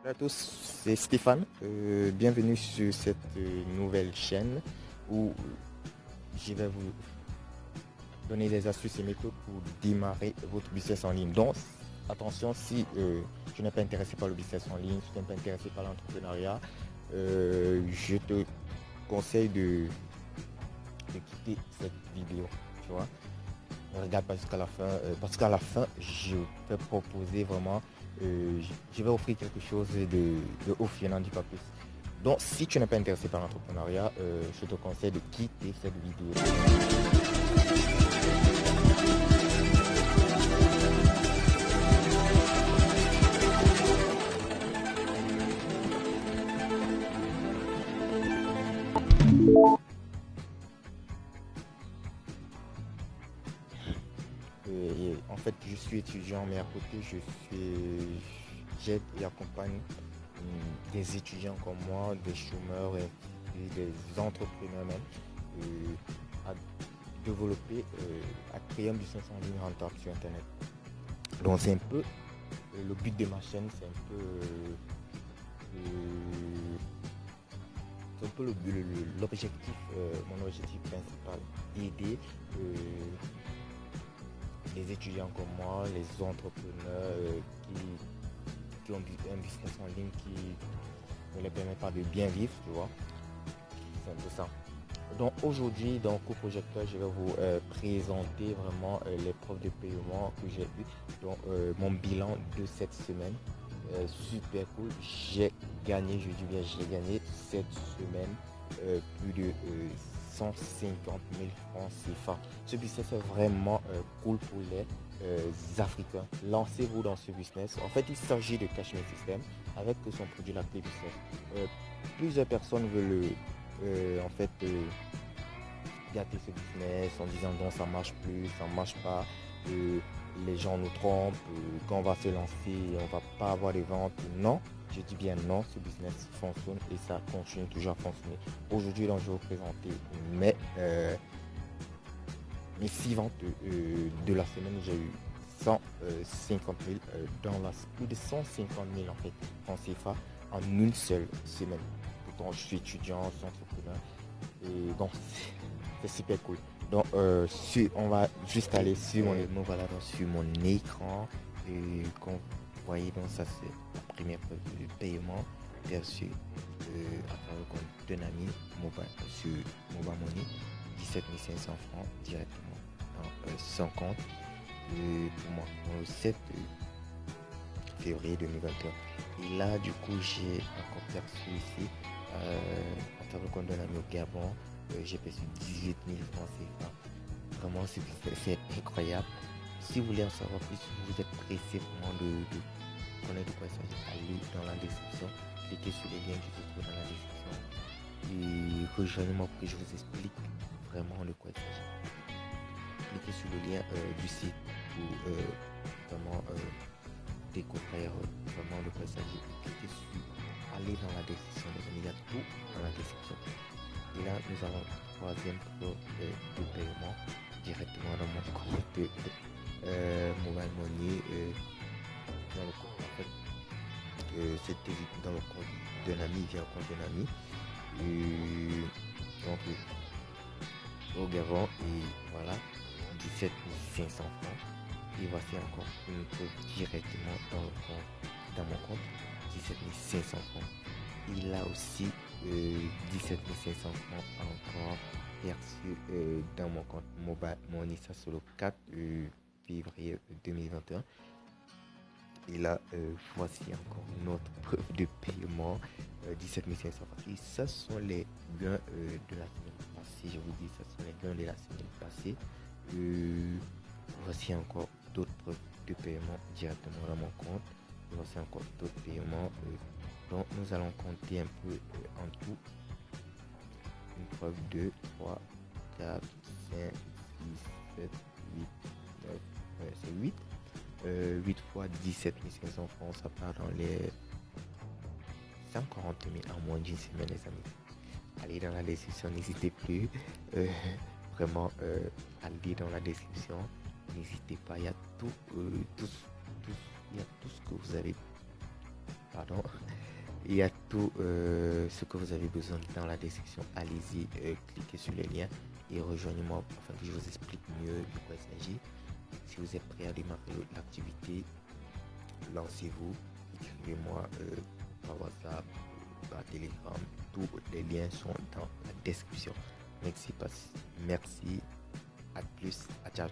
Bonjour à tous, c'est Stéphane. Bienvenue sur cette nouvelle chaîne où je vais vous donner des astuces et méthodes pour démarrer votre business en ligne. Donc, attention, si tu n'es pas intéressé par le business en ligne, si tu n'es pas intéressé par l'entrepreneuriat, je te conseille de quitter cette vidéo. Tu vois, ne regarde pas jusqu'à la fin, parce qu'à la fin, je vais proposer vraiment, je vais offrir quelque chose de ouf, je n'en dis pas plus. Donc, si tu n'es pas intéressé par l'entrepreneuriat, je te conseille de quitter cette vidéo. En fait, je suis étudiant, mais à côté, j'aide et accompagne des étudiants comme moi, des chômeurs et des entrepreneurs même, à développer, à créer un business en ligne rentable sur Internet. Donc, c'est un peu le but de ma chaîne, c'est un peu l'objectif, mon objectif principal, d'aider les étudiants comme moi, les entrepreneurs qui ont un business en ligne qui ne les permet pas de bien vivre, tu vois. C'est un peu ça. Donc aujourd'hui, dans le cours projecteur, je vais vous présenter vraiment les preuves de paiement que j'ai eu. Donc mon bilan de cette semaine, super cool. J'ai gagné, je dis bien j'ai gagné cette semaine plus de 150 000 francs CFA. Ce business est vraiment cool pour les Africains. Lancez-vous dans ce business. En fait, il s'agit de Cashmere System avec son produit la clé business. Plusieurs personnes veulent en fait gâter ce business en disant non, ça marche plus, ça marche pas, les gens nous trompent, quand on va se lancer on va pas avoir de ventes. Non, je dis bien non, ce business fonctionne et ça continue toujours à fonctionner. Aujourd'hui, donc, je vais vous présenter mes 6 ventes de la semaine. J'ai eu 150 000 plus de 150 000 en fait en CFA en une seule semaine. Pourtant, je suis étudiant, je suis entrepreneur et donc c'est super cool. Donc on va juste aller sur mon voilà, donc, sur mon écran et comme vous voyez, donc ça c'est la première preuve de paiement perçu à travers le compte d'un ami sur Mobile Money, 17 500 francs directement dans son compte pour moi dans le 7 février 2021. Et là du coup j'ai encore perçu ici à travers le compte d'un ami au Gabon, j'ai perçu 18 000 francs CFA. Vraiment c'est incroyable. Si vous voulez en savoir plus, si vous êtes pressé vraiment de connaître de quoi il s'agit, allez dans la description, cliquez sur les liens qui se trouvent dans la description et rejoignez-moi pour que je vous explique vraiment de quoi il s'agit. Cliquez sur le lien du site pour vraiment découvrir vraiment de quoi il s'agit. Cliquez sur aller dans la description, il y a tout dans la description. Et là nous avons troisième preuve de paiement directement dans mon compte Mobile Money, dans le compte en fait c'était dans le compte d'un ami, via le compte d'un ami et donc au Gabon. Et voilà, 17 500 francs. Et voici encore une preuve directement dans mon compte, 17 500 francs. Et là aussi 17 500 francs encore perçu dans mon compte Mobile Money, ça c'est le 4 février 2021. Et là voici encore une autre preuve de paiement, 17 500 francs. Et ça sont les gains de la semaine passée. Je vous dis, ça sont les gains de la semaine passée. Voici encore d'autres preuves de paiement directement dans mon compte. Voici encore d'autres paiements. Donc nous allons compter un peu en tout. Une preuve 2, 3, 4, 5, 6, 7, 8, 9, c'est 8. 8 fois 17 500 francs, ça part dans les 140 000 en moins d'une semaine, les amis. Allez dans la description, n'hésitez plus. Vraiment, allez dans la description. N'hésitez pas, il y a tout, il y a tout ce que vous avez. Pardon, Il y a tout ce que vous avez besoin dans la description. Allez-y, cliquez sur les liens et rejoignez-moi afin que je vous explique mieux de quoi il s'agit. Si vous êtes prêt à démarrer l'activité, lancez-vous, écrivez-moi par WhatsApp, par Telegram. Tous les liens sont dans la description. Merci, à plus, à ciao.